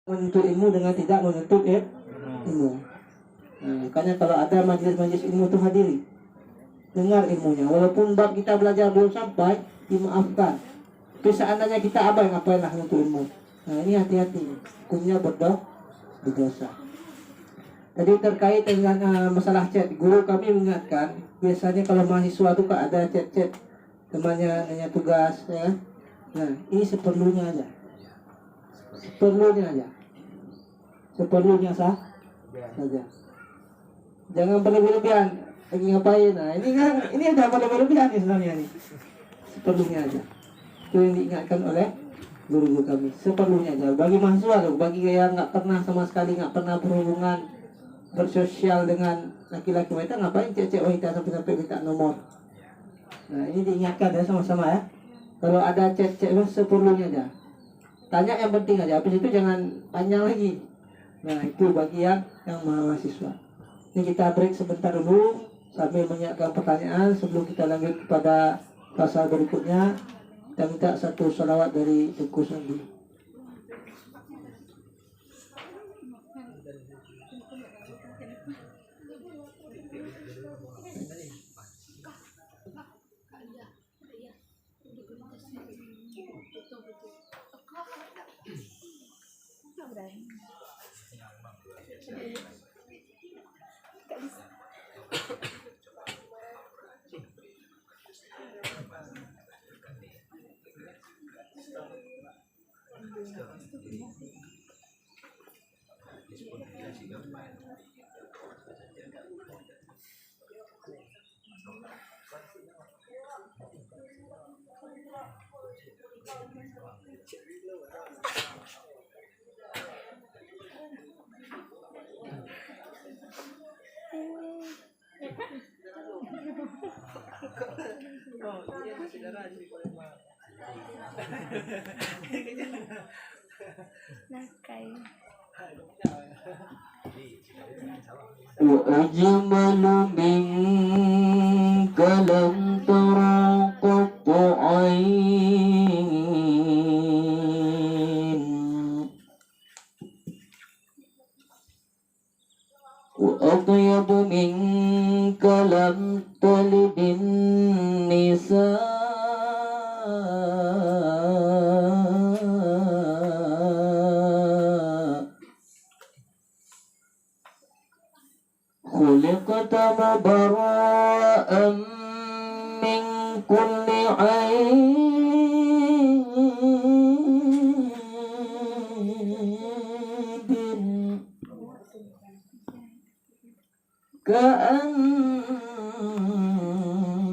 menuntut ilmu dengan tidak menuntut ilmu. Makanya kalau ada majelis-majelis ilmu itu hadiri, dengar ilmunya. Walaupun bab kita belajar belum sampai, dimaafkan. Tapi seandainya kita abai, ngapainlah menuntut ilmu. Nah ini hati-hati, hukumnya berdosa. Jadi terkait dengan masalah chat, guru kami mengingatkan, biasanya kalau mahasiswa itu kan ada chat-chat temannya nanya tugas, ya. Nah ini seperlunya aja, seperlunya saja. Jangan berlebihan. Lagi ngapain? Nah ini udah berlebihan nih sebenarnya nih. Seperlunya aja. Itu yang diingatkan oleh guru-guru kami. Seperlunya aja. Bagi mahasiswa loh, bagi yang nggak pernah sama sekali nggak pernah berhubungan bersosial dengan laki-laki wanita, ngapain cek-cek wanita sampai minta nomor. Nah ini diingatkan ya sama-sama ya. Kalau ada cek-cek seperlunya aja. Tanya yang penting aja, habis itu jangan panjang lagi. Nah itu bagi yang mahasiswa. Ini kita break sebentar dulu sambil menyiapkan pertanyaan sebelum kita lanjut kepada pasal berikutnya. Kita minta satu salawat dari Tengku Sandi. وأجمل منك لم ترى قط عين وأطيب منك لم تلد النساء خلقت مبرأ من كل عيب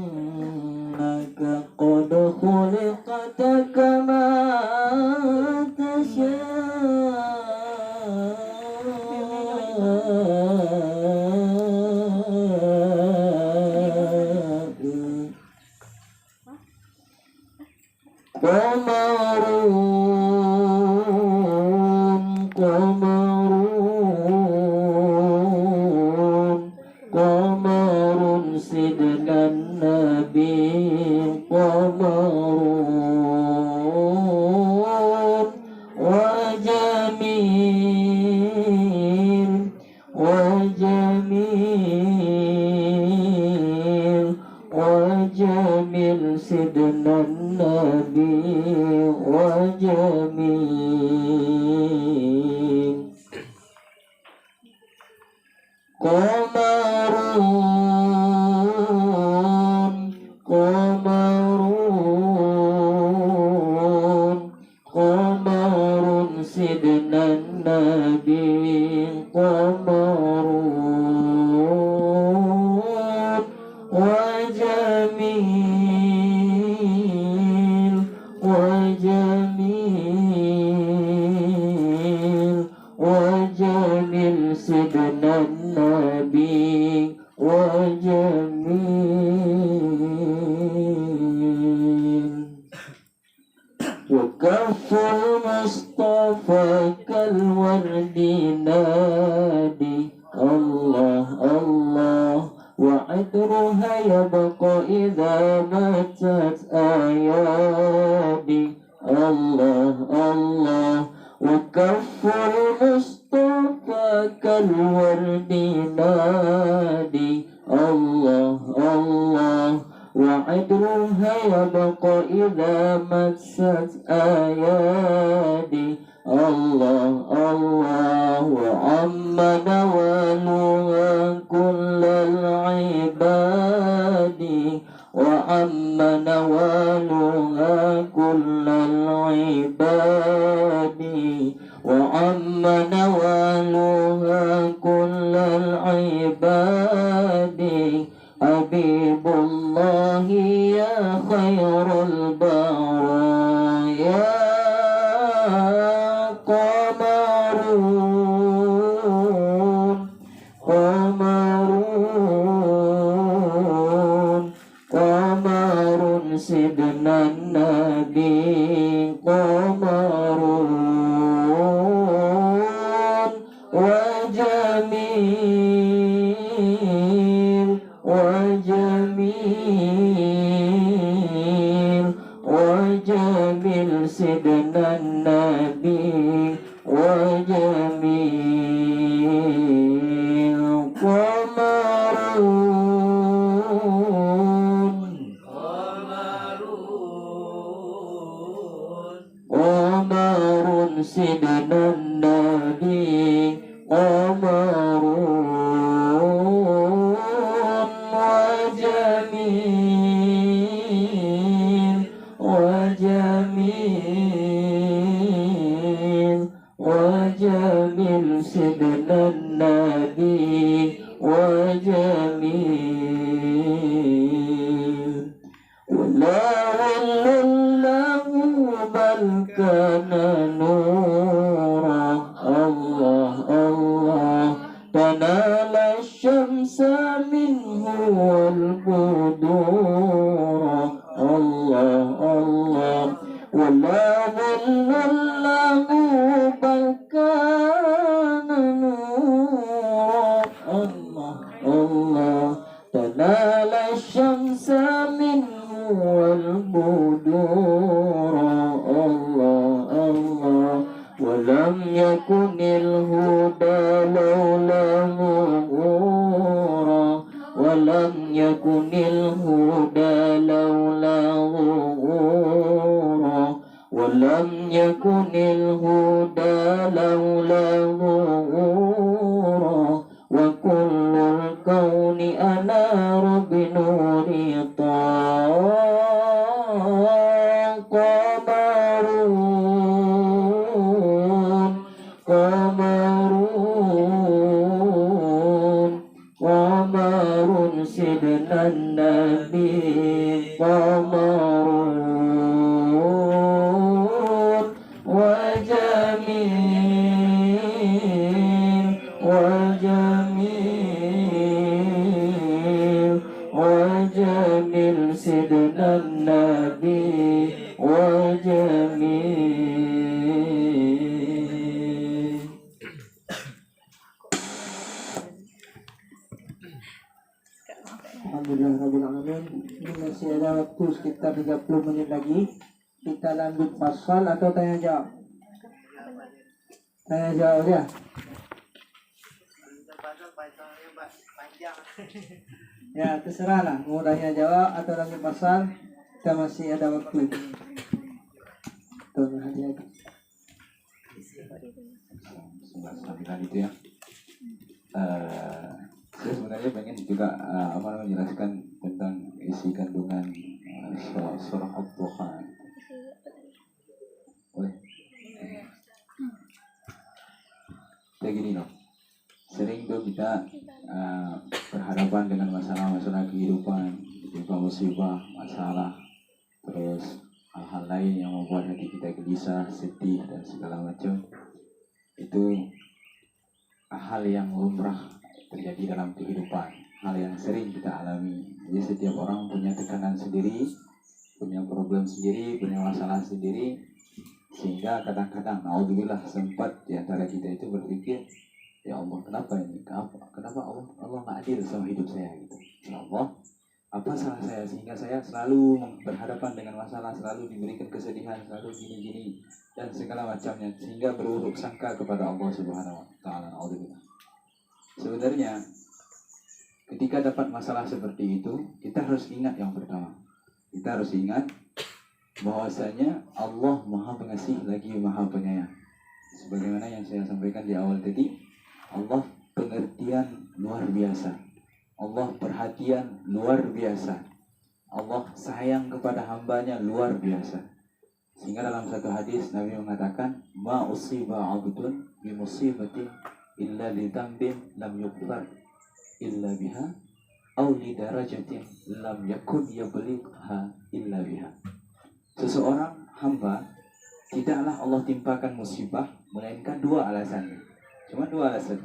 كأنك قد خلقت كما قمر سيدنا النبي قمر وجميل سيدنا النبي وجميل قمر سيدنا النبي قمر وجميل سيدنا النبي وجميل وكف المصطفى كالورد نادي الله الله وعطرها يبقى إذا ماتت أيادي الله الله وكف المصطفى كالورد نادي الله الله وعدلها يبقى إذا مست أيادي الله الله وعم نوالها كل العباد وعم نوالها كل العباد وعم نوالها كل العباد حبيب الله يا خير البرايا قمرون قمرون قمر سيدنا النبي قمرون وجميل وجميل وجميل سيدنا النبي وجميل قمرون قمر سيدنا النبي قمرون وجميل وجميل وجميل سيدنا النبي وجميل ولا ظل له بل كان نورا الله الله تنال الشمس منه والبدور الله الله ولا ظل له بل كان نورا الله الله تنال الشمس منه والبدور الله الله ولم يكن الهدى لولا ظهورا ولم يكن الهدى لولا ظهورا ولم يكن الهدى لولا ظهورا وكل الكون أنار بنور طه قمرون قمرون قمر سيدنا النبي قمرون وجميل وجميل وجميل سيدنا النبي وجميل. Alhamdulillah Rabbil Alamin. Ini masih ada waktu sekitar 30 menit lagi. Kita lanjut pasal atau tanya jawab? Tanya jawab ya. Ya terserah lah, mau tanya jawab atau lanjut pasal. Kita masih ada waktu. Tuh hadiah. Sambilan itu ya. Saya sebenarnya pengen juga menjelaskan tentang isi kandungan surah Ad-Duha. Boleh? Kayak gini loh. Sering tuh kita berhadapan dengan masalah-masalah kehidupan, musibah, masalah, terus hal-hal lain yang membuat hati kita gelisah, sedih dan segala macam. Itu hal yang lumrah terjadi dalam kehidupan, hal yang sering kita alami. Jadi setiap orang punya tekanan sendiri, punya problem sendiri, punya masalah sendiri, sehingga kadang-kadang naudzubillah sempat di antara kita itu berpikir, ya Allah kenapa ini? Kenapa Allah nggak adil sama hidup saya gitu? Ya Allah, apa salah saya sehingga saya selalu berhadapan dengan masalah, selalu diberikan kesedihan, selalu gini-gini dan segala macamnya, sehingga berburuk sangka kepada Allah Subhanahu wa taala. Sebenarnya ketika dapat masalah seperti itu, kita harus ingat yang pertama. Kita harus ingat bahwasanya Allah Maha Pengasih lagi Maha Penyayang. Sebagaimana yang saya sampaikan di awal tadi, Allah pengertian luar biasa. Allah perhatian luar biasa. Allah sayang kepada hambanya luar biasa. Sehingga dalam satu hadis Nabi mengatakan, ma usiba 'abdun bi musibatin illa li dzambin lam yughfar illa biha aw li darajatin lam yakun yablighha illa biha. Seseorang hamba tidaklah Allah timpakan musibah melainkan dua alasannya. Cuma dua alasan.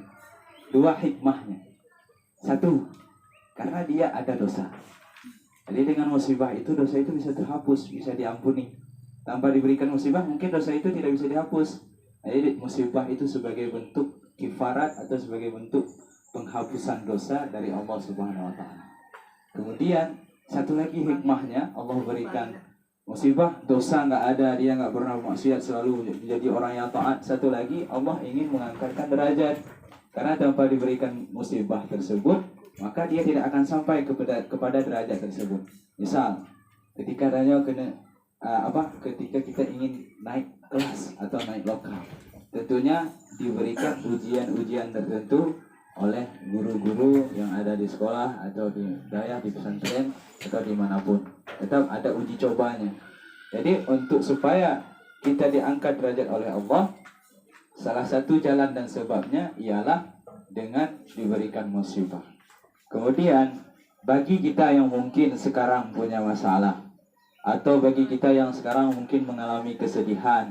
Dua hikmahnya. Satu, karena dia ada dosa. Jadi dengan musibah itu, dosa itu bisa terhapus, bisa diampuni. Tanpa diberikan musibah, mungkin dosa itu tidak bisa dihapus. Jadi musibah itu sebagai bentuk kifarat atau sebagai bentuk penghapusan dosa dari Allah Subhanahu wa taala. Kemudian satu lagi hikmahnya, Allah berikan musibah, dosa nggak ada, dia nggak pernah maksiat, selalu menjadi orang yang taat. Satu lagi, Allah ingin mengangkatkan derajat. Karena tanpa diberikan musibah tersebut, maka dia tidak akan sampai kepada derajat tersebut. Misal, ketika ketika kita ingin naik kelas atau naik lokal, tentunya diberikan ujian-ujian tertentu oleh guru-guru yang ada di sekolah atau di daerah, di pesantren atau dimanapun. Tetap ada uji cobanya. Jadi supaya kita diangkat derajat oleh Allah, salah satu jalan dan sebabnya ialah dengan diberikan musibah. Kemudian bagi kita yang mungkin sekarang punya masalah, atau bagi kita yang sekarang mungkin mengalami kesedihan,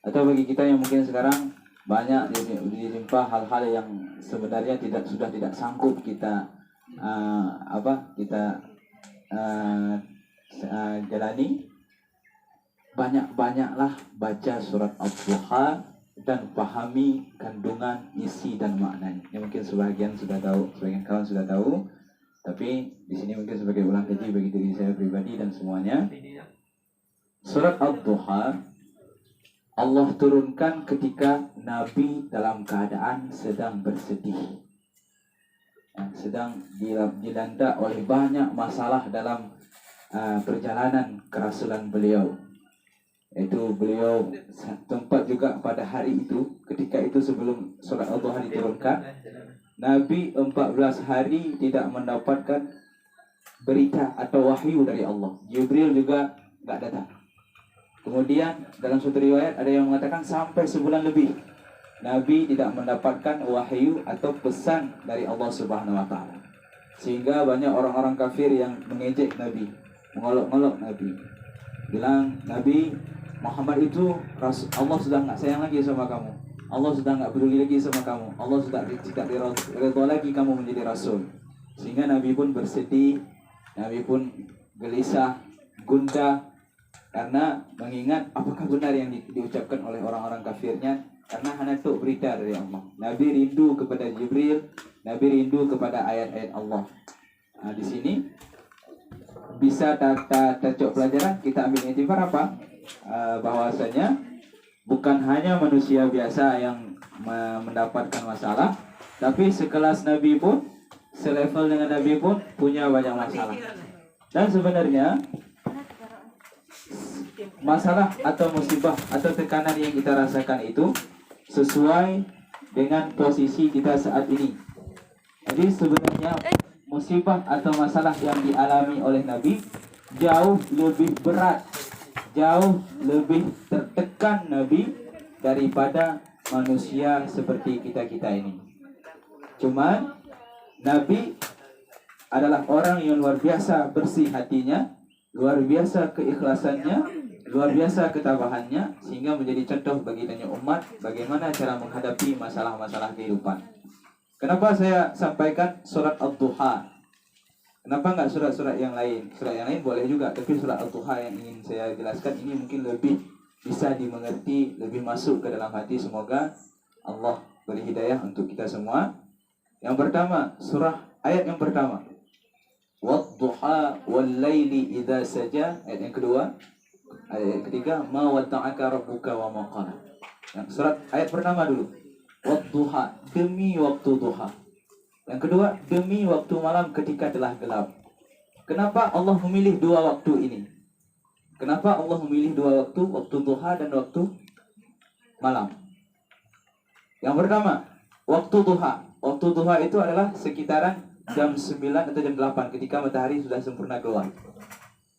atau bagi kita yang mungkin sekarang banyak ditimpa hal-hal yang sebenarnya sudah tidak sanggup kita jalani, banyak-banyaklah baca surat Ad-Duha dan pahami kandungan, isi dan maknanya. Ini mungkin sebagian sudah tahu, sebagian kawan sudah tahu, tapi di sini mungkin sebagai ulang kaji bagi diri saya pribadi dan semuanya. Surat Ad-Duha Allah turunkan ketika Nabi dalam keadaan sedang bersedih, sedang dilanda oleh banyak masalah dalam perjalanan kerasulan beliau. Itu beliau tempat juga pada hari itu, ketika itu sebelum surat Al-Duha diturunkan, Nabi 14 hari tidak mendapatkan berita atau wahyu dari Allah. Jibril juga nggak datang. Kemudian dalam suatu riwayat ada yang mengatakan sampai sebulan lebih Nabi tidak mendapatkan wahyu atau pesan dari Allah Subhanahu wa taala. Sehingga banyak orang-orang kafir yang mengejek Nabi, mengolok-olok Nabi. Bilang, Nabi Muhammad itu Allah sudah nggak sayang lagi sama kamu, Allah sudah nggak peduli lagi sama kamu, Allah sudah tidak ridha lagi kamu menjadi rasul. Sehingga Nabi pun bersedih, Nabi pun gelisah, gundah, karena mengingat apakah benar yang diucapkan oleh orang-orang kafirnya, karena hanya itu berita dari Allah. Nabi rindu kepada Jibril, Nabi rindu kepada ayat-ayat Allah. Nah, di sini bisa cocok pelajaran kita ambil iktibar apa? Bahwasanya bukan hanya manusia biasa yang mendapatkan masalah, tapi sekelas Nabi pun, selevel dengan Nabi pun punya banyak masalah. Dan sebenarnya masalah atau musibah atau tekanan yang kita rasakan itu sesuai dengan posisi kita saat ini. Jadi sebenarnya musibah atau masalah yang dialami oleh Nabi jauh lebih berat, jauh lebih tertekan Nabi daripada manusia seperti kita-kita ini. Cuman Nabi adalah orang yang luar biasa bersih hatinya, luar biasa keikhlasannya, luar biasa ketabahannya, sehingga menjadi contoh bagi banyak umat bagaimana cara menghadapi masalah-masalah kehidupan. Kenapa saya sampaikan surat Ad-Duha? Kenapa nggak surat-surat yang lain? Surat yang lain boleh juga, tapi surat Al-Duha yang ingin saya jelaskan ini mungkin lebih bisa dimengerti, lebih masuk ke dalam hati. Semoga Allah beri hidayah untuk kita semua. Yang pertama, ayat yang pertama. Wad wadduha wal laili idza saja. Ayat yang kedua. Ayat yang ketiga, ma wadda'aka rabbuka wa ma qala. Yang surat ayat pertama dulu. Wadduha, demi waktu duha. Yang kedua, demi waktu malam ketika telah gelap. Kenapa Allah memilih dua waktu ini? Kenapa Allah memilih dua waktu duha dan waktu malam? Yang pertama, waktu duha. Waktu duha itu adalah sekitaran jam 9 atau jam 8 ketika matahari sudah sempurna keluar.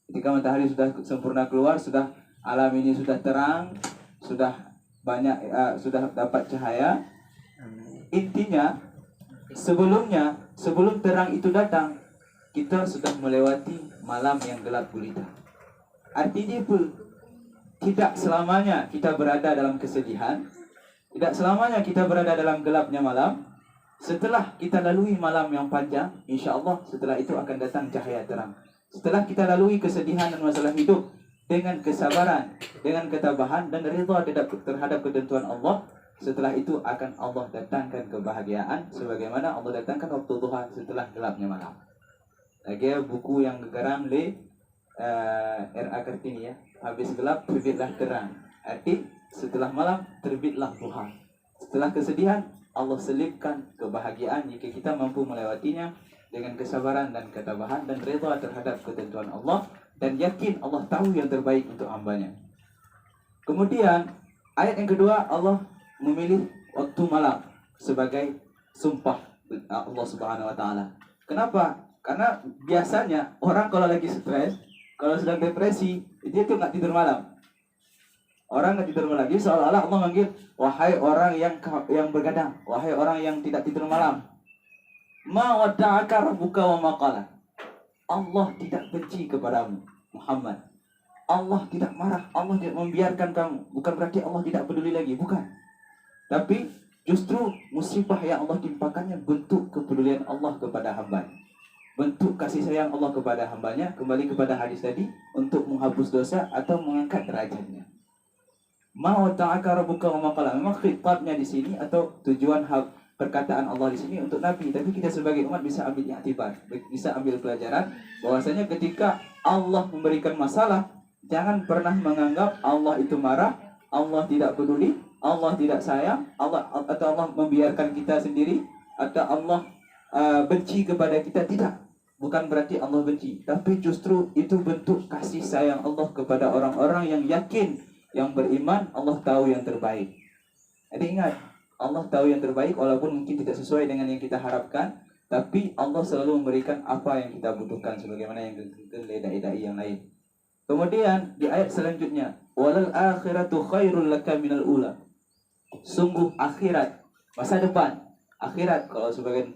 Ketika matahari sudah sempurna keluar, sudah alam ini sudah terang, sudah banyak sudah dapat cahaya. Intinya sebelum terang itu datang, kita sudah melewati malam yang gelap gulita. Artinya pun tidak selamanya kita berada dalam kesedihan, tidak selamanya kita berada dalam gelapnya malam. Setelah kita lalui malam yang panjang, insya Allah setelah itu akan datang cahaya terang. Setelah kita lalui kesedihan dan masalah hidup dengan kesabaran, dengan ketabahan dan ridha terhadap ketentuan Allah, setelah itu akan Allah datangkan kebahagiaan sebagaimana Allah datangkan waktu duha setelah gelapnya malam. Lagi buku yang digarang oleh R.A. Kartini ya. Habis gelap terbitlah terang. Arti setelah malam terbitlah duha. Setelah kesedihan Allah selipkan kebahagiaan jika kita mampu melewatinya dengan kesabaran dan ketabahan dan redha terhadap ketentuan Allah dan yakin Allah tahu yang terbaik untuk hambanya. Kemudian ayat yang kedua, Allah memilih waktu malam sebagai sumpah Allah Subhanahu wa taala. Kenapa? Karena biasanya orang kalau lagi stres, kalau sedang depresi, dia tuh nggak tidur malam. Orang nggak tidur malam. Jadi seolah-olah Allah manggil, wahai orang yang bergadang, wahai orang yang tidak tidur malam. Ma wadda'aka rabbuka wa ma qala. Allah tidak benci kepadamu, Muhammad. Allah tidak marah, Allah tidak membiarkan kamu. Bukan berarti Allah tidak peduli lagi, bukan. Tapi justru musibah yang Allah timpakannya bentuk kepedulian Allah kepada hamba. Bentuk kasih sayang Allah kepada hambanya, kembali kepada hadis tadi, untuk menghapus dosa atau mengangkat derajatnya. Ma wadda'aka rabbuka wa ma qala. Memang khitabnya di sini atau tujuan perkataan Allah di sini untuk Nabi, tapi kita sebagai umat bisa ambil i'tibar, bisa ambil pelajaran bahwasanya ketika Allah memberikan masalah, jangan pernah menganggap Allah itu marah, Allah tidak peduli, Allah tidak sayang, atau Allah membiarkan kita sendiri, atau Allah benci kepada kita. Tidak. Bukan berarti Allah benci, tapi justru itu bentuk kasih sayang Allah kepada orang-orang yang yakin, yang beriman. Allah tahu yang terbaik. Jadi ingat, Allah tahu yang terbaik walaupun mungkin tidak sesuai dengan yang kita harapkan, tapi Allah selalu memberikan apa yang kita butuhkan sebagaimana yang oleh dai-dai yang lain. Kemudian di ayat selanjutnya, walal akhiratu khairul laka minal ula. Sungguh akhirat, masa depan. Akhirat kalau sebagian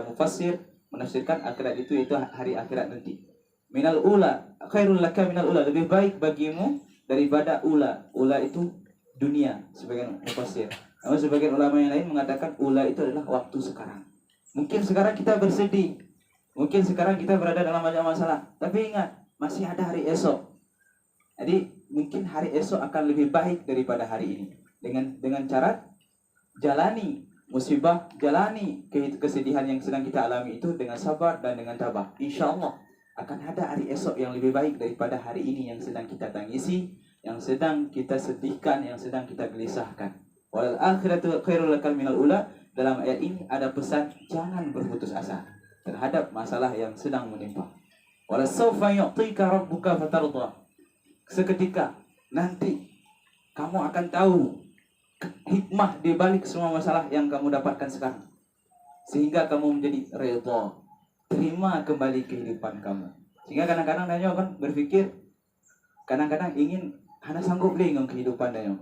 mufassir menafsirkan akhirat itu hari akhirat nanti. Minal ula, khairul laka minal ula, lebih baik bagimu daripada ula. Ula itu dunia, sebagian mufassir. Namun sebagian ulama yang lain mengatakan ula itu adalah waktu sekarang. Mungkin sekarang kita bersedih, mungkin sekarang kita berada dalam banyak masalah, tapi ingat, masih ada hari esok. Jadi mungkin hari esok akan lebih baik daripada hari ini. Dengan cara jalani musibah, jalani kesedihan yang sedang kita alami itu dengan sabar dan dengan tabah. Insya Allah akan ada hari esok yang lebih baik daripada hari ini yang sedang kita tangisi, yang sedang kita sedihkan, yang sedang kita gelisahkan. Wal akhiratu khairul laka minal ula. Dalam ayat ini ada pesan jangan berputus asa terhadap masalah yang sedang menimpa. Wala sawfa yu'tika rabbuka fatardha. Seketika nanti kamu akan tahu hikmah di balik semua masalah yang kamu dapatkan sekarang, sehingga kamu menjadi redha, terima kembali kehidupan kamu. Sehingga kadang-kadang Danyo kan berpikir, kadang-kadang ingin hana sanggup dengan kehidupan Danyo.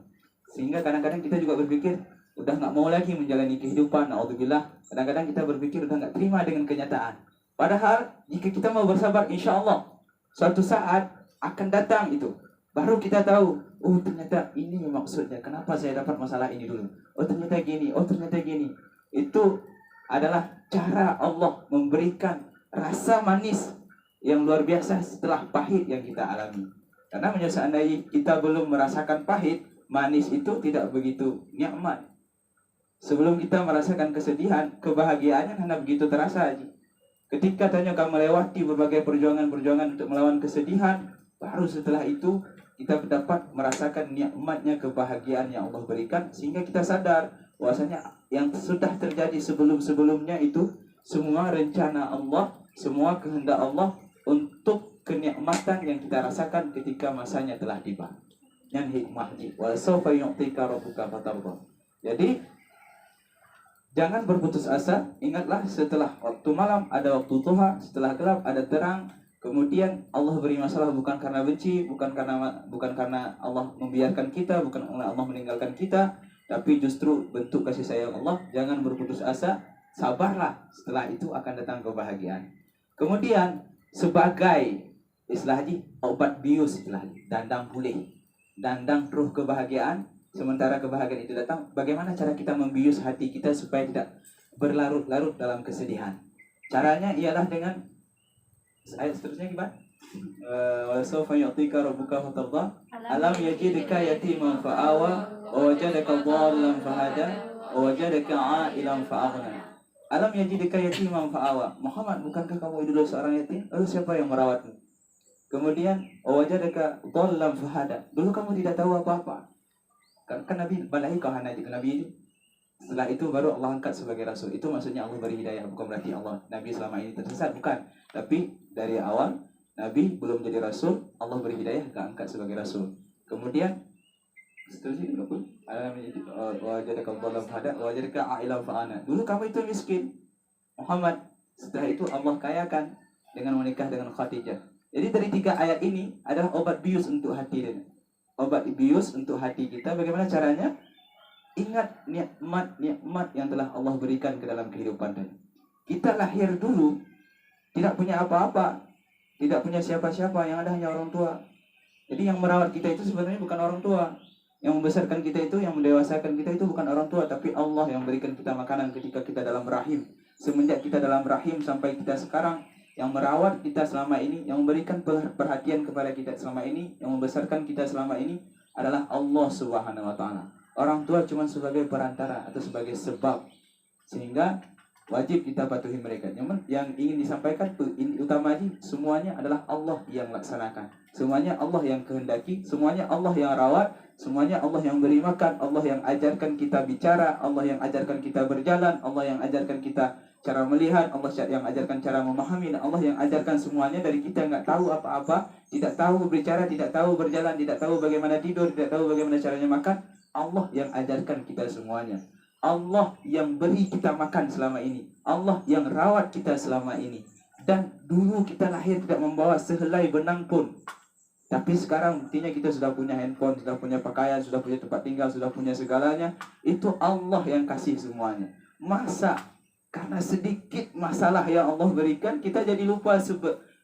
Sehingga kadang-kadang kita juga berpikir udah nggak mau lagi menjalani kehidupan. Naudzubillah. Kadang-kadang kita berpikir udah nggak terima dengan kenyataan. Padahal jika kita mau bersabar, insya Allah suatu saat akan datang itu. Baru kita tahu, oh ternyata ini maksudnya. Kenapa saya dapat masalah ini dulu? Oh ternyata gini, oh ternyata gini. Itu adalah cara Allah memberikan rasa manis yang luar biasa setelah pahit yang kita alami. Karena seandainya kita belum merasakan pahit, manis itu tidak begitu nikmat. Sebelum kita merasakan kesedihan, kebahagiaannya hanya begitu terasa aja. Ketika tanya kamu melewati berbagai perjuangan-perjuangan untuk melawan kesedihan, baru setelah itu kita dapat merasakan nikmatnya kebahagiaan yang Allah berikan, sehingga kita sadar bahwasanya yang sudah terjadi sebelum-sebelumnya itu semua rencana Allah, semua kehendak Allah untuk kenikmatan yang kita rasakan ketika masanya telah tiba. Yang hikmahnya wa sawfa yu'tika rabbuka fatarda. Jadi jangan berputus asa. Ingatlah, setelah waktu malam ada waktu duha, setelah gelap ada terang. Kemudian Allah beri masalah bukan karena benci, bukan karena Allah membiarkan kita, bukan karena Allah meninggalkan kita, tapi justru bentuk kasih sayang Allah. Jangan berputus asa, sabarlah, setelah itu akan datang kebahagiaan. Kemudian sebagai istilahnya obat bius, istilahnya dandang pulih, dandang ruh kebahagiaan. Sementara kebahagiaan itu datang, bagaimana cara kita membius hati kita supaya tidak berlarut-larut dalam kesedihan? Caranya ialah dengan ayat seterusnya gimana? Wa sawfa yu'tika rabbuka fatarda. Alam yajidka yatiman fa'awa wa wajadaka dhallan fahada wa wajadaka 'ailan fa'aghna. Alam yajidka yatiman fa'awa. Muhammad, bukankah kamu dulu seorang yatim? Lalu siapa yang merawatmu? Kemudian wa wajadaka dhallan fahada. Dulu kamu tidak tahu apa-apa. Kan Nabi balahi kau hana ke Nabi itu. Setelah itu baru Allah angkat sebagai rasul. Itu maksudnya Allah beri hidayah, bukan berarti Allah Nabi selama ini tersesat, bukan. Tapi dari awal Nabi belum jadi rasul, Allah beri hidayah, angkat sebagai rasul. Kemudian seterusnya apa? Wajadaka dhalam fahada wajadaka 'ailan fa'ana. Dulu kamu itu miskin, Muhammad. Setelah itu Allah kayakan dengan menikah dengan Khadijah. Jadi dari 3 ayat ini adalah obat bius untuk hati dia. Obat bius untuk hati kita. Bagaimana caranya? Ingat nikmat yang telah Allah berikan ke dalam kehidupan tadi. Kita lahir dulu tidak punya apa-apa, tidak punya siapa-siapa, yang ada hanya orang tua. Jadi yang merawat kita itu sebenarnya bukan orang tua. Yang membesarkan kita itu, yang mendewasakan kita itu bukan orang tua, tapi Allah yang berikan kita makanan ketika kita dalam rahim. Semenjak kita dalam rahim sampai kita sekarang, yang merawat kita selama ini, yang memberikan perhatian kepada kita selama ini, yang membesarkan kita selama ini adalah Allah Subhanahu wa taala. Orang tua cuma sebagai perantara atau sebagai sebab, sehingga wajib kita patuhi mereka. Yang ingin disampaikan utama semuanya adalah Allah yang laksanakan. Semuanya Allah yang kehendaki, semuanya Allah yang rawat, semuanya Allah yang beri makan, Allah yang ajarkan kita bicara, Allah yang ajarkan kita berjalan, Allah yang ajarkan kita cara melihat, Allah yang ajarkan cara memahami, dan Allah yang ajarkan semuanya. Dari kita nggak tahu apa-apa, tidak tahu berbicara, tidak tahu berjalan, tidak tahu bagaimana tidur, tidak tahu bagaimana caranya makan, Allah yang ajarkan kita semuanya. Allah yang beri kita makan selama ini, Allah yang rawat kita selama ini. Dan dulu kita lahir tidak membawa sehelai benang pun, tapi sekarang buktinya kita sudah punya handphone, sudah punya pakaian, sudah punya tempat tinggal, sudah punya segalanya. Itu Allah yang kasih semuanya. Masa karena sedikit masalah yang Allah berikan, kita jadi lupa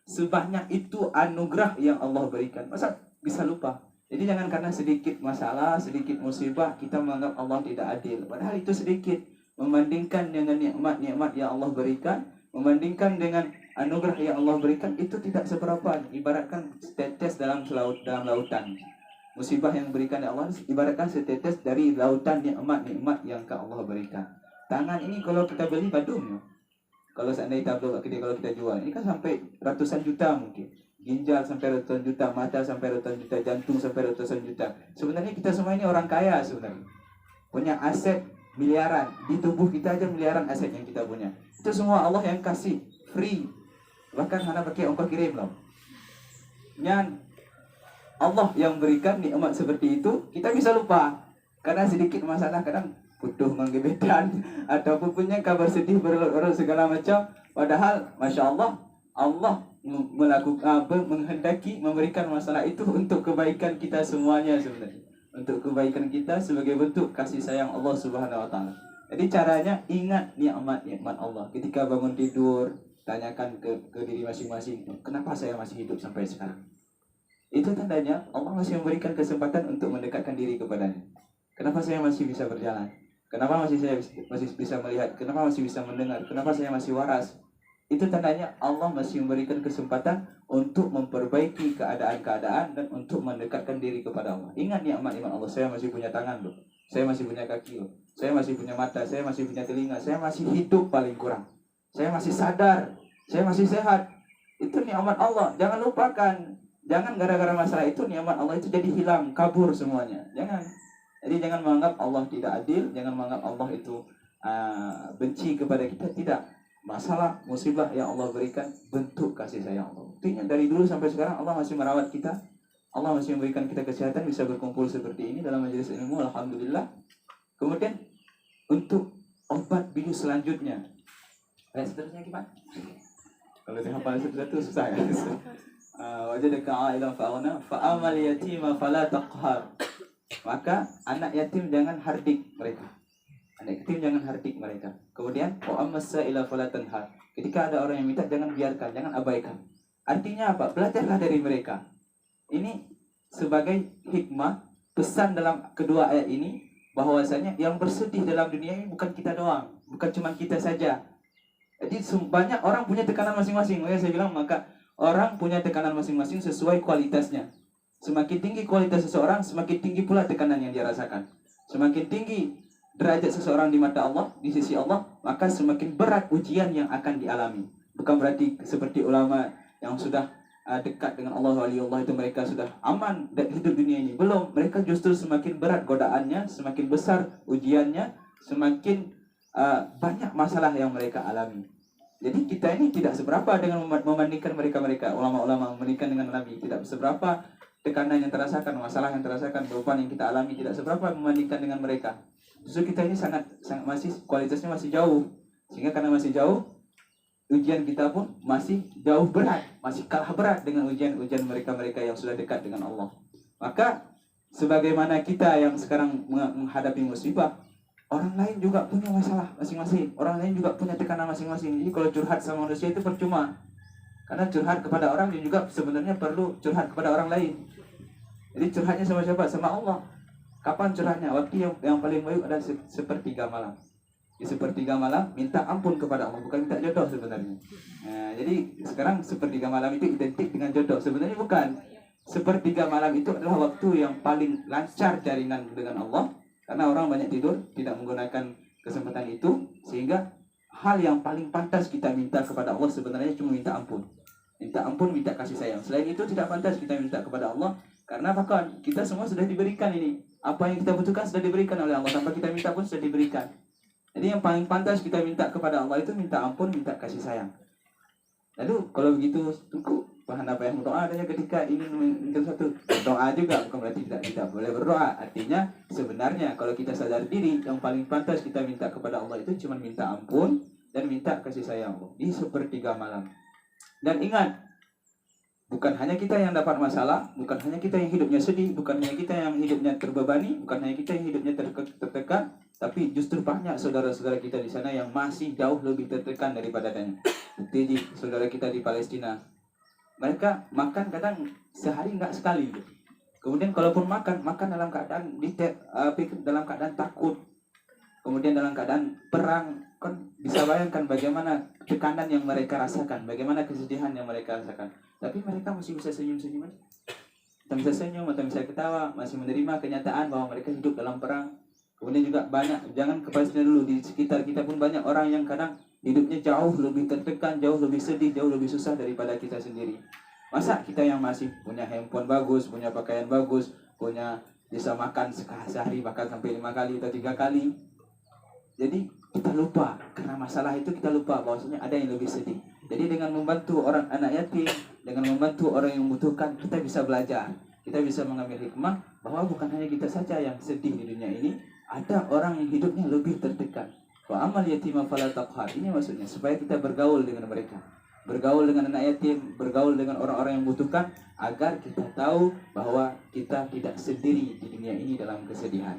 sebanyak itu anugerah yang Allah berikan? Masa bisa lupa? Jadi jangan karena sedikit masalah, sedikit musibah, kita menganggap Allah tidak adil. Padahal itu sedikit membandingkan dengan nikmat-nikmat yang Allah berikan, membandingkan dengan anugerah yang Allah berikan, itu tidak seberapa. Ibaratkan setetes dalam lautan. Musibah yang berikan Allah ibaratkan setetes dari lautan nikmat-nikmat yang Allah berikan. Tangan ini kalau kita beli badung, kalau seandainya tablo kalau kita jual, ini kan sampai ratusan juta mungkin. Ginjal sampai ratusan juta, mata sampai ratusan juta, jantung sampai ratusan juta. Sebenarnya kita semua ini orang kaya sebenarnya. Punya aset miliaran. Di tubuh kita aja miliaran aset yang kita punya. Itu semua Allah yang kasih, free. Bahkan hanya pakai ongkos kirim loh. Dan Allah yang berikan nikmat seperti itu, kita bisa lupa. Karena sedikit masalah, kadang butuh menggebetan ataupun punya kabar sedih berlarut-larut segala macam. Padahal Masya Allah, Allah melakukan menghendaki memberikan masalah itu untuk kebaikan kita semuanya sebenarnya, untuk kebaikan kita sebagai bentuk kasih sayang Allah Subhanahu wa taala. Jadi caranya ingat nikmat Allah. Ketika bangun tidur, tanyakan ke diri masing-masing, kenapa saya masih hidup sampai sekarang? Itu tandanya Allah masih memberikan kesempatan untuk mendekatkan diri kepadanya. Kenapa saya masih bisa berjalan? Kenapa saya masih bisa melihat? Kenapa masih bisa mendengar? Kenapa saya masih waras? Itu tandanya Allah masih memberikan kesempatan untuk memperbaiki keadaan-keadaan dan untuk mendekatkan diri kepada Allah. Ingat nikmat-nikmat Allah. Saya masih punya tangan loh. Saya masih punya kaki loh. Saya masih punya mata. Saya masih punya telinga. Saya masih hidup paling kurang. Saya masih sadar. saya masih sehat. Itu nikmat Allah. Jangan lupakan. Jangan gara-gara masalah itu nikmat Allah itu jadi hilang, kabur semuanya. Jangan. Jadi jangan menganggap Allah tidak adil, jangan menganggap Allah itu benci kepada kita. Tidak. Masalah, musibah yang Allah berikan bentuk kasih sayang Allah. Buktinya dari dulu sampai sekarang Allah masih merawat kita. Allah masih memberikan kita kesehatan, bisa berkumpul seperti ini dalam majelis ilmu, alhamdulillah. Kemudian untuk obat bius selanjutnya, seterusnya gimana? Kalau dihafal satu-satu susah ya. Wajadaka a'ilan fa'aghna fa'amal yatima fala taqhar. Maka anak yatim jangan hardik mereka. Anak yatim jangan hardik mereka. Kemudian wa ammas sa'ila fala tanhar. Ketika ada orang yang minta, jangan biarkan, jangan abaikan. Artinya apa? Belajarlah dari mereka. Ini sebagai hikmah pesan dalam kedua ayat ini, bahwasanya yang bersedih dalam dunia ini bukan kita doang, bukan cuma kita saja. Jadi banyak orang punya tekanan masing-masing. Makanya saya bilang, maka orang punya tekanan masing-masing sesuai kualitasnya. Semakin tinggi kualitas seseorang, semakin tinggi pula tekanan yang dia rasakan. Semakin tinggi derajat seseorang di mata Allah, di sisi Allah, maka semakin berat ujian yang akan dialami. Bukan berarti seperti ulama yang sudah dekat dengan Allah, wali Allah itu mereka sudah aman dan hidup dunia ini. Belum, mereka justru semakin berat godaannya, semakin besar ujiannya, semakin banyak masalah yang mereka alami. Jadi kita ini tidak seberapa dengan membandingkan mereka-mereka ulama-ulama membandingkan dengan Nabi. Tidak seberapa tekanan yang terasakan, masalah yang terasakan, beban yang kita alami tidak seberapa membandingkan dengan mereka. Justru kita ini sangat masih kualitasnya masih jauh. Sehingga karena masih jauh, ujian kita pun masih jauh berat, masih kalah berat dengan ujian-ujian mereka-mereka yang sudah dekat dengan Allah. Maka sebagaimana kita yang sekarang menghadapi musibah, orang lain juga punya masalah masing-masing. Orang lain juga punya tekanan masing-masing. Jadi kalau curhat sama manusia itu percuma. Karena curhat kepada orang dia juga sebenarnya perlu curhat kepada orang lain. Jadi curhatnya sama siapa? Sama Allah. Kapan curhatnya? Waktu yang paling baik adalah sepertiga malam. Di sepertiga malam minta ampun kepada Allah, bukan minta jodoh sebenarnya. Nah, jadi sekarang sepertiga malam itu identik dengan jodoh. Sebenarnya bukan. Sepertiga malam itu adalah waktu yang paling lancar jaringan dengan Allah. Karena orang banyak tidur, tidak menggunakan kesempatan itu, sehingga hal yang paling pantas kita minta kepada Allah sebenarnya cuma minta ampun. Minta ampun, minta kasih sayang. Selain itu tidak pantas kita minta kepada Allah, karena bahkan kita semua sudah diberikan ini. Apa yang kita butuhkan sudah diberikan oleh Allah, tanpa kita minta pun sudah diberikan. Jadi yang paling pantas kita minta kepada Allah itu minta ampun, minta kasih sayang. Lalu kalau begitu, tunggu bahan apa yang berdoa adanya ketika ingin minta satu doa juga, bukan berarti tidak boleh berdoa. Artinya sebenarnya kalau kita sadar diri, yang paling pantas kita minta kepada Allah itu cuma minta ampun dan minta kasih sayang Allah di sepertiga malam. Dan ingat, bukan hanya kita yang dapat masalah, bukan hanya kita yang hidupnya sedih, bukan hanya kita yang hidupnya terbebani, bukan hanya kita yang hidupnya tertekan, tapi justru banyak saudara-saudara kita di sana yang masih jauh lebih tertekan daripadanya. Jadi saudara kita di Palestina, mereka makan kadang sehari nggak sekali. Kemudian kalaupun makan dalam keadaan dalam keadaan takut, kemudian dalam keadaan perang. Kan bisa bayangkan bagaimana tekanan yang mereka rasakan, bagaimana kesedihan yang mereka rasakan. Tapi mereka masih bisa senyum-senyum aja. Atau bisa senyum, atau bisa ketawa, masih menerima kenyataan bahwa mereka hidup dalam perang. Kemudian juga banyak, jangan ke Palestina dulu, di sekitar kita pun banyak orang yang kadang hidupnya jauh lebih tertekan, jauh lebih sedih, jauh lebih susah daripada kita sendiri. Masa kita yang masih punya handphone bagus, punya pakaian bagus, punya bisa makan sehari bahkan sampai 5 kali atau 3 kali. Jadi kita lupa, karena masalah itu kita lupa bahwasanya ada yang lebih sedih. Jadi dengan membantu orang anak yatim, dengan membantu orang yang membutuhkan, kita bisa belajar. Kita bisa mengambil hikmah bahwa bukan hanya kita saja yang sedih di dunia ini, ada orang yang hidupnya lebih tertekan. Wa amal yatima fala taqhar. Ini maksudnya supaya kita bergaul dengan mereka. Bergaul dengan anak yatim, bergaul dengan orang-orang yang membutuhkan, agar kita tahu bahwa kita tidak sendiri di dunia ini dalam kesedihan.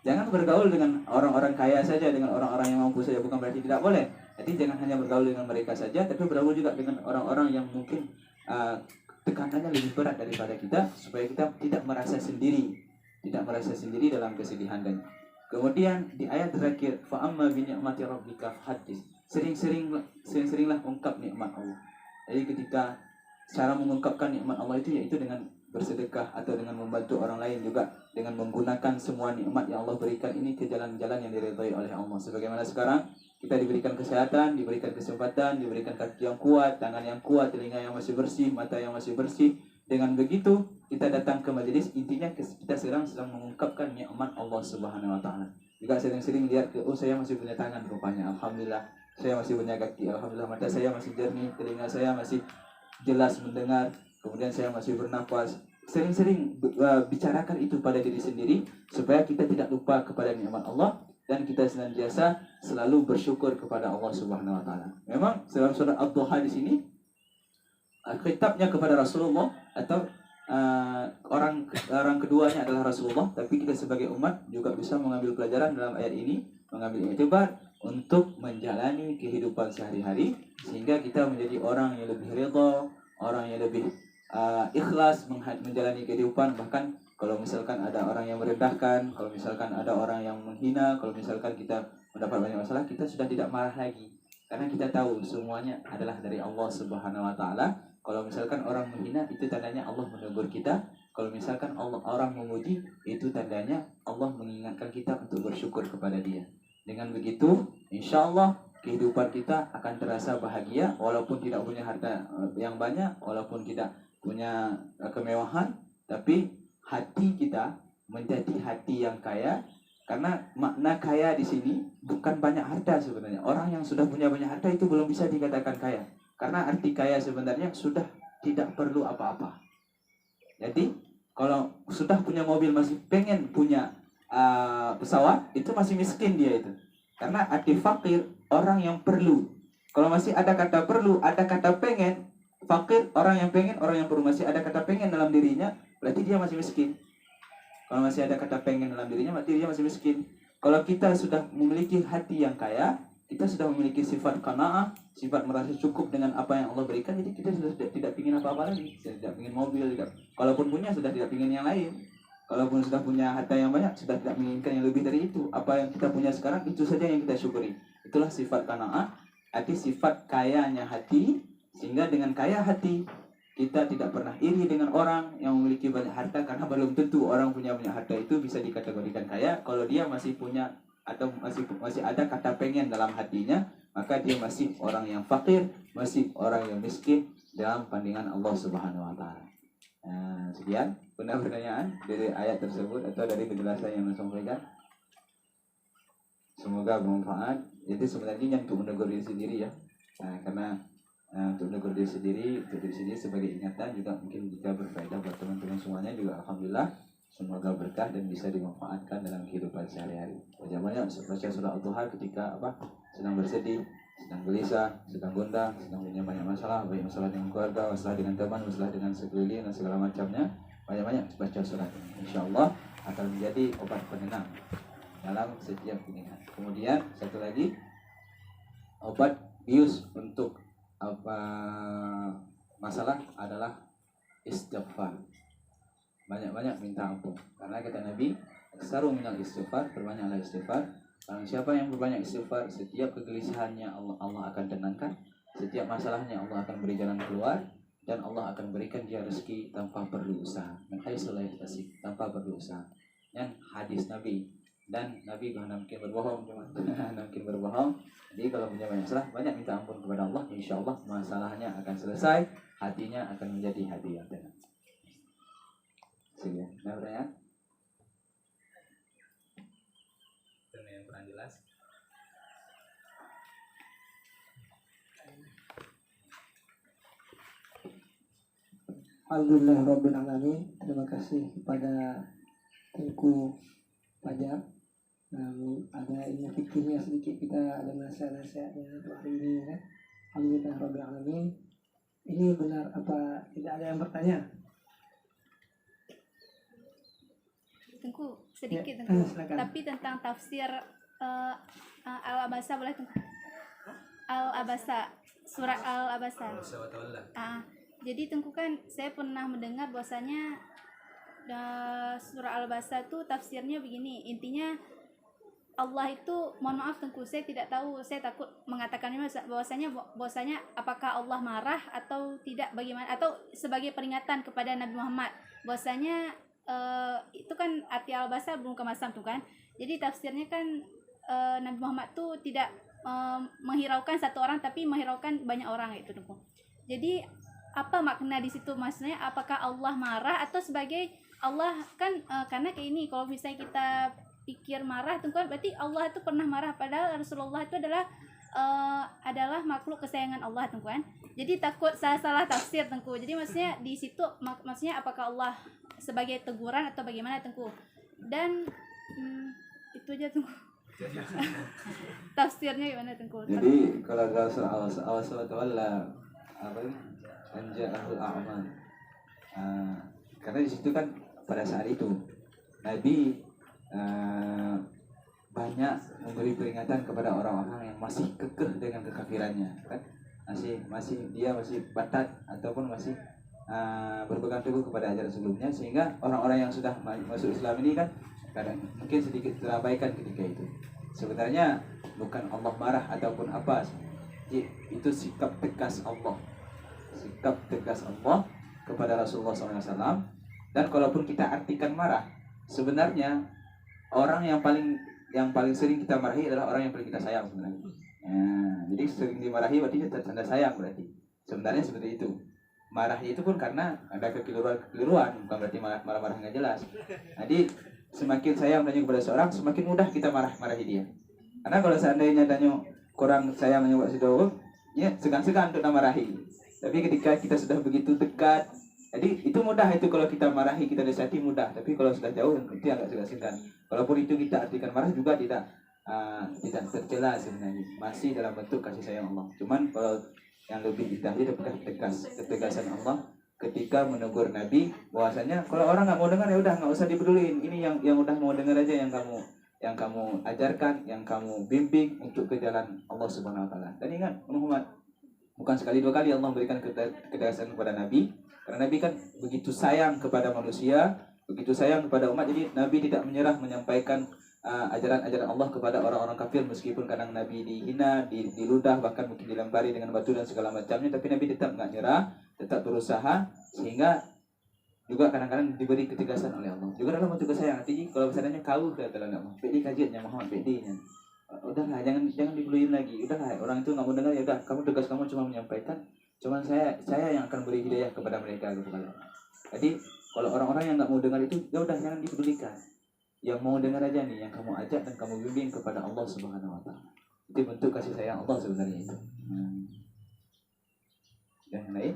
Jangan bergaul dengan orang-orang kaya saja, dengan orang-orang yang mampu saja, bukan berarti tidak boleh. Jadi jangan hanya bergaul dengan mereka saja, tapi bergaul juga dengan orang-orang yang mungkin tekanannya lebih berat daripada kita, supaya kita tidak merasa sendiri dalam kesedihan. Dan kemudian di ayat terakhir, fa amma bi ni'mati rabbika fahaddits. Sering-seringlah ungkap nikmat Allah. Jadi ketika cara mengungkapkan nikmat Allah itu yaitu dengan bersedekah atau dengan membantu orang lain, juga dengan menggunakan semua nikmat yang Allah berikan ini ke jalan-jalan yang diridhai oleh Allah. Sebagaimana sekarang Kita diberikan kesehatan, diberikan kesempatan, diberikan kaki yang kuat, tangan yang kuat, telinga yang masih bersih, mata yang masih bersih. Dengan begitu, kita datang ke majelis, intinya kita sedang mengungkapkan nikmat Allah Subhanahu wa taala. Juga sering-sering lihat saya masih punya tangan rupanya, alhamdulillah. Saya masih punya kaki, alhamdulillah. Mata saya masih jernih, telinga saya masih jelas mendengar, kemudian saya masih bernafas. Sering-sering bicarakan itu pada diri sendiri supaya kita tidak lupa kepada nikmat Allah dan kita senantiasa selalu bersyukur kepada Allah Subhanahu wa taala. Memang dalam surah Ad-Duha di sini khitabnya kepada Rasulullah atau orang keduanya adalah Rasulullah, tapi kita sebagai umat juga bisa mengambil pelajaran dalam ayat ini, mengambil iktibar untuk menjalani kehidupan sehari-hari sehingga kita menjadi orang yang lebih ridha, orang yang lebih ikhlas menjalani kehidupan. Bahkan kalau misalkan ada orang yang merendahkan, kalau misalkan ada orang yang menghina, kalau misalkan kita mendapat banyak masalah, kita sudah tidak marah lagi. Karena kita tahu semuanya adalah dari Allah Subhanahu wa taala. Kalau misalkan orang menghina, itu tandanya Allah menegur kita. Kalau misalkan orang memuji, itu tandanya Allah mengingatkan kita untuk bersyukur kepada Dia. Dengan begitu, insya Allah kehidupan kita akan terasa bahagia, walaupun tidak punya harta yang banyak, walaupun tidak punya kemewahan, tapi hati kita menjadi hati yang kaya. Karena makna kaya di sini bukan banyak harta sebenarnya. Orang yang sudah punya banyak harta itu belum bisa dikatakan kaya. Karena arti kaya sebenarnya sudah tidak perlu apa-apa. Jadi kalau sudah punya mobil masih pengen punya pesawat, itu masih miskin dia itu. Karena arti fakir orang yang perlu. Kalau masih ada kata perlu, ada kata pengen, fakir orang yang pengen, orang yang perlu, masih ada kata pengen dalam dirinya, berarti dia masih miskin. Kalau masih ada kata pengen dalam dirinya, berarti dia masih miskin. Kalau kita sudah memiliki hati yang kaya, kita sudah memiliki sifat qanaah, sifat merasa cukup dengan apa yang Allah berikan, jadi kita sudah tidak ingin apa-apa lagi. Tidak ingin mobil, tidak. Kalaupun punya, sudah tidak ingin yang lain. Kalaupun sudah punya harta yang banyak, sudah tidak menginginkan yang lebih dari itu. Apa yang kita punya sekarang, itu saja yang kita syukuri. Itulah sifat qanaah, arti sifat kayanya hati. Sehingga dengan kaya hati, kita tidak pernah iri dengan orang yang memiliki banyak harta, karena belum tentu orang punya banyak harta itu bisa dikategorikan kaya. Kalau dia masih punya atau masih ada kata pengen dalam hatinya, maka dia masih orang yang fakir, masih orang yang miskin dalam pandangan Allah Subhanahu wa taala. Nah, sekian pertanyaan dari ayat tersebut atau dari penjelasan yang disampaikan. Semoga bermanfaat. Itu sebenarnya untuk menegur diri sendiri ya. Nah, karena untuk menegur diri sendiri, untuk diri sendiri sebagai ingatan juga mungkin jika berfaedah buat teman-teman semuanya juga alhamdulillah. Semoga berkah dan bisa dimanfaatkan dalam kehidupan sehari-hari. Bagaimana baca surah Al-Duha ketika sedang bersedih, sedang gelisah, sedang gundah, sedang punya banyak masalah, baik masalah dengan keluarga, masalah dengan teman, masalah dengan sekeliling dan segala macamnya. Banyak-banyak baca surat ini. Insyaallah akan menjadi obat penenang dalam setiap pilihan. Kemudian satu lagi, obat bius untuk masalah adalah istighfar. Banyak-banyak minta ampun. Karena kata Nabi, aksaru minal istighfar, perbanyaklah istighfar. Karena siapa yang berbanyak istighfar, setiap kegelisahannya Allah akan tenangkan, setiap masalahnya Allah akan beri jalan keluar, dan Allah akan berikan dia rezeki tanpa perlu usaha. Tanpa perlu usaha. Yang hadis Nabi. Dan Nabi bahkan mungkin berbohong, mungkin berbohong. Jadi kalau punya banyak masalah, banyak minta ampun kepada Allah, insya Allah masalahnya akan selesai, hatinya akan menjadi hati yang tenang. Sekian. Nah, pertanyaan? Yang kurang jelas? Alhamdulillah Rabbil Alamin. Terima kasih kepada Tengku Fajar. Ada ilmu fikihnya sedikit, kita ada nasihat-nasihatnya untuk hari ini ya. Alhamdulillah Rabbil Alamin. Ini benar apa tidak ada yang bertanya? Tengku, sedikit Ya, Tengku. silakan. Tapi tentang tafsir Al-Abasa boleh Tengku? Al-Abasa, surat Al-Abasa. Jadi Tengku kan saya pernah mendengar bahwasanya surah Al-Abasa itu tafsirnya begini. Intinya Allah itu, mohon maaf Tengku, saya tidak tahu, saya takut mengatakannya bahwasanya apakah Allah marah atau tidak, bagaimana, atau sebagai peringatan kepada Nabi Muhammad bahwasanya itu kan arti Al-Basa belum kemasam tuh kan. Jadi tafsirnya kan Nabi Muhammad tuh tidak menghiraukan satu orang tapi menghiraukan banyak orang itu Tengku. Jadi apa makna di situ, maksudnya apakah Allah marah atau sebagai Allah kan karena kayak ini, kalau misalnya kita pikir marah Tengku, berarti Allah itu pernah marah, padahal Rasulullah itu adalah makhluk kesayangan Allah Tengku kan. Jadi takut salah tafsir Tengku. Jadi maksudnya di situ maksudnya apakah Allah sebagai teguran atau bagaimana Tengku. Dan itu aja Tengku. Tafsirnya gimana Tengku? Jadi kalau Allah SWT apa ini? Anja'ahul a'man. Karena di situ kan pada saat itu Nabi banyak memberi peringatan kepada orang-orang yang masih kekeh dengan kekafirannya, kan? Masih batat ataupun masih berpegang teguh kepada ajaran sebelumnya, sehingga orang-orang yang sudah masuk Islam ini kan kadang mungkin sedikit terabaikan ketika itu. Sebenarnya bukan Allah marah ataupun apa, itu sikap tegas Allah kepada Rasulullah SAW. Dan kalaupun kita artikan marah, sebenarnya orang yang paling sering kita marahi adalah orang yang paling kita sayang sebenarnya. Jadi sering dimarahi berarti tanda sayang, berarti sebenarnya seperti itu. Marah itu pun karena ada kekeliruan, bukan berarti marah-marah nggak jelas. Jadi semakin sayang tanya kepada seorang, semakin mudah kita marahi dia. Karena kalau seandainya tanya kurang sayang tanya buat si doang, ya segan-segan untuk marahi. Tapi ketika kita sudah begitu dekat, jadi itu mudah itu kalau kita marahi, kita nasihati mudah. Tapi kalau sudah jauh itu agak segan-segan. Walaupun itu kita artikan marah juga tidak tercela sebenarnya, masih dalam bentuk kasih sayang Allah. Cuman kalau yang lebih ditaati adalah ketegasan Allah ketika menegur Nabi bahwasanya kalau orang nggak mau dengar ya udah nggak usah dipeduliin. Ini yang udah mau dengar aja, yang kamu ajarkan, yang kamu bimbing untuk ke jalan Allah Subhanahu Wa Taala. Dan ingat Muhammad, bukan sekali dua kali Allah memberikan ketegasan kepada Nabi, karena Nabi kan begitu sayang kepada manusia, begitu sayang kepada umat. Jadi Nabi tidak menyerah menyampaikan ajaran-ajaran Allah kepada orang-orang kafir, meskipun kadang Nabi dihina, diludah, bahkan mungkin dilempari dengan batu dan segala macamnya, tapi Nabi tetap nggak nyerah, tetap berusaha, sehingga juga kadang-kadang diberi ketegasan oleh Allah. Juga dalam bentuk kesayangan. Jadi kalau misalnya kau ke dalam Allah, pedi kajiannya Muhammad, pedinya. Udahlah, jangan dibuluin lagi. Udahlah, orang itu nggak mau dengar ya udah, kamu tugas kamu cuma menyampaikan. Cuman saya yang akan beri hidayah kepada mereka gitu. Jadi kalau orang-orang yang nggak mau dengar itu ya udah jangan dipedulikan. Yang mau dengar aja nih, yang kamu ajak dan kamu bimbing kepada Allah Subhanahu Wa Taala. Itu bentuk kasih sayang Allah sebenarnya itu. Yang lain?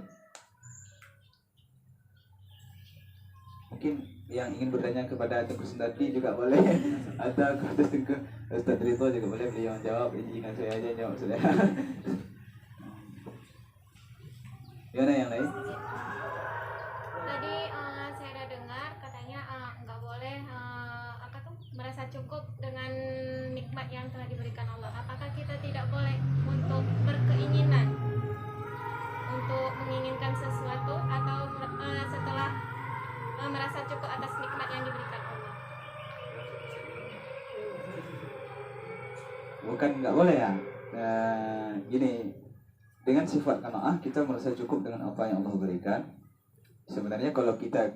Mungkin yang ingin bertanya kepada Tengku Sundardi juga boleh, atau kepada Tengku Ustaz Rito juga boleh, beliau jawab. Izinkan saya aja jawab sudah. Gimana yang lain? Tadi saya ada dengar katanya nggak boleh merasa cukup dengan nikmat yang telah diberikan Allah. Apakah kita tidak boleh untuk berkeinginan untuk menginginkan sesuatu atau setelah merasa cukup atas nikmat yang diberikan Allah? Bukan nggak boleh ya. Gini, dengan sifat qanaah kita merasa cukup dengan apa yang Allah berikan. Sebenarnya kalau kita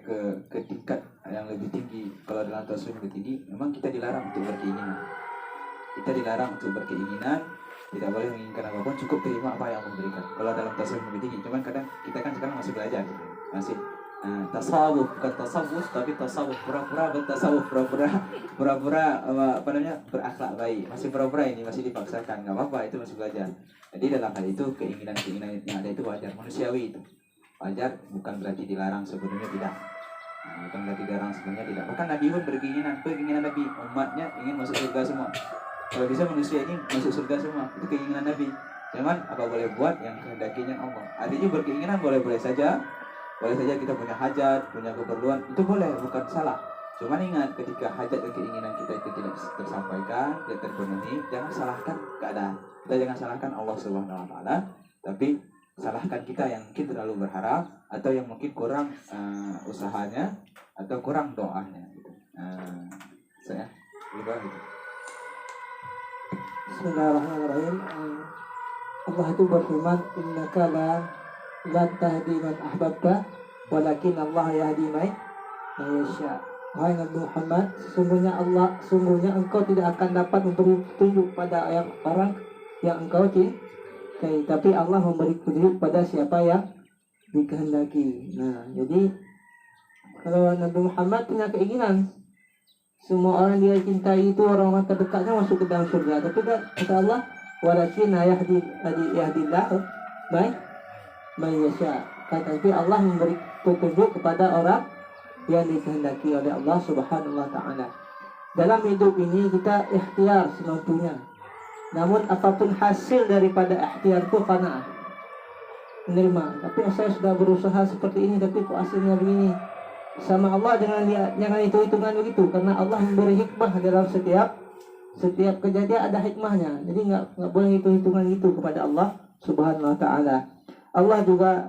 ke tingkat yang lebih tinggi, kalau dalam tasawuf lebih tinggi, memang kita dilarang untuk berkeinginan. Kita dilarang untuk berkeinginan, tidak boleh menginginkan apapun, cukup terima apa yang Allah berikan. Kalau dalam tasawuf lebih tinggi, cuman kadang kita kan sekarang masih belajar, masih tasawuf, bukan tasawuf, tapi tasawuf, pura-pura bertasawuf, pura-pura apa namanya, berakhlak baik, masih pura-pura ini, masih dipaksakan, nggak apa-apa, itu masih belajar. Jadi dalam hal itu keinginan yang ada itu wajar, manusiawi itu. Wajar, bukan berarti dilarang, sebenarnya tidak. Bukan berarti dilarang, sebenarnya tidak. Bahkan Nabi pun keinginan Nabi, umatnya ingin masuk surga semua. Kalau bisa manusia ini masuk surga semua, itu keinginan Nabi. Cuman apa boleh buat yang kehendakinya Allah. Artinya berkeinginan boleh-boleh saja. Boleh saja kita punya hajat, punya keperluan, itu boleh, bukan salah. Cuman ingat, ketika hajat dan keinginan kita itu tidak tersampaikan, tidak terpenuhi, jangan salahkan keadaan. Kita jangan salahkan Allah Subhanahu Wa Taala, tapi salahkan kita yang mungkin terlalu berharap, atau yang mungkin kurang usahanya, atau kurang doanya. Gitu. Saya lupa gitu. Bismillahirrahmanirrahim. Allah itu berfirman, innaka la tahdi man ahbabta, walakin Allah yahdi man yasha. Wahai Nabi Muhammad, sungguhnya engkau tidak akan dapat memberi petunjuk pada orang yang engkau cintai, tapi Allah memberi petunjuk pada siapa yang dikehendaki. Nah, jadi kalau Nabi Muhammad punya keinginan semua orang dia cintai itu orang-orang terdekatnya masuk ke dalam surga, tapi kata Allah, walakin yahdillah man yasha. Tapi Allah memberi petunjuk kepada orang yang dikehendaki oleh Allah Subhanahu wa taala. Dalam hidup ini kita ikhtiar semampunya. Namun apapun hasil daripada ikhtiarku qanaah. Menerima. Tapi saya sudah berusaha seperti ini tapi kok hasilnya begini. Sama Allah jangan hitung-hitungan begitu, karena Allah memberi hikmah dalam setiap kejadian ada hikmahnya. Jadi nggak boleh hitung-hitungan itu kepada Allah Subhanahu wa taala. Allah juga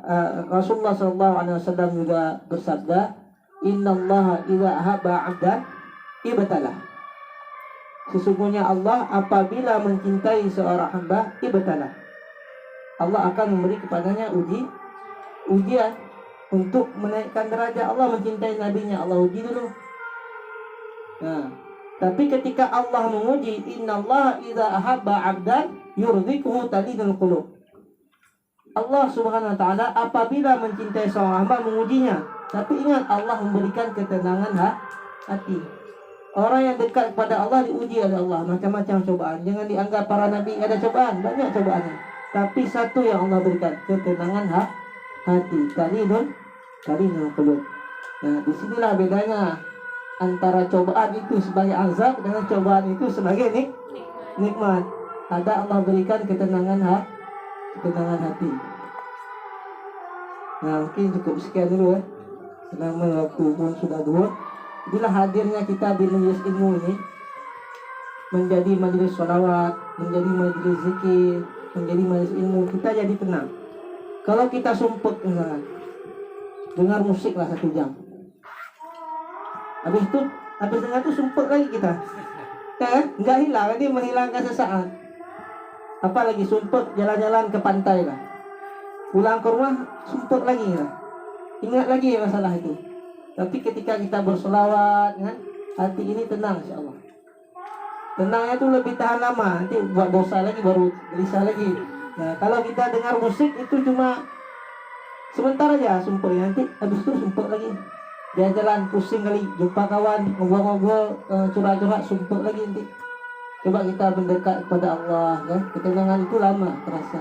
Rasulullah SAW juga bersabda, Innallaha idza ahabba 'abdan ibtalah. Sesungguhnya Allah apabila mencintai seorang hamba, ibtalah. Allah akan memberi kepadanya ujian untuk menaikkan derajat. Allah mencintai nabinya, Allah uji dulu. Nah, tapi ketika Allah menguji, innallaha idza ahabba 'abdan yurziquhu talinul qulub. Allah Subhanahu wa taala apabila mencintai seorang hamba mengujinya. Tapi ingat, Allah memberikan ketenangan hati. Orang yang dekat kepada Allah diuji oleh Allah macam-macam cobaan. Jangan dianggap para nabi ada cobaan, banyak cobaannya. Tapi satu yang Allah berikan, ketenangan hati. Talinul qulub. Nah, disinilah bedanya antara cobaan itu sebagai azab dengan cobaan itu sebagai nikmat. Ada Allah berikan ketenangan hati. Nah, mungkin cukup sekian dulu ya. Selama waktu pun sudah dua. Bila hadirnya kita di majelis ilmu ini, menjadi majelis sholawat, menjadi majelis zikir, menjadi majelis ilmu, kita jadi tenang. Kalau kita sumpek misalnya, dengar musik lah 1 jam, habis dengar itu sumpek lagi kita, kan? Nggak hilang, nanti menghilangkan sesaat. Apalagi sumpek jalan-jalan ke pantai lah, pulang ke rumah sumpek lagi lah, ingat lagi masalah itu. Tapi ketika kita berselawat, kan, hati ini tenang, insyaallah. Tenangnya itu lebih tahan lama. Nanti buat dosa lagi baru gelisah lagi. Nah, kalau kita dengar musik itu cuma sebentar aja sumpeknya, nanti habis itu sumpek lagi. Dia jalan pusing kali, jumpa kawan, ngobrol-ngobrol, curhat-curhat, sumpek lagi nanti. Coba kita mendekat kepada Allah, kan? Ketenangan itu lama terasa.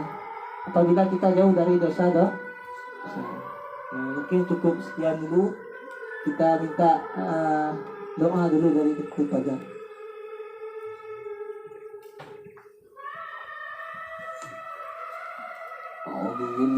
Apabila kita jauh dari dosa. Nah, mungkin cukup sekian dulu. Kita minta doa dulu dari Ibu Fajar.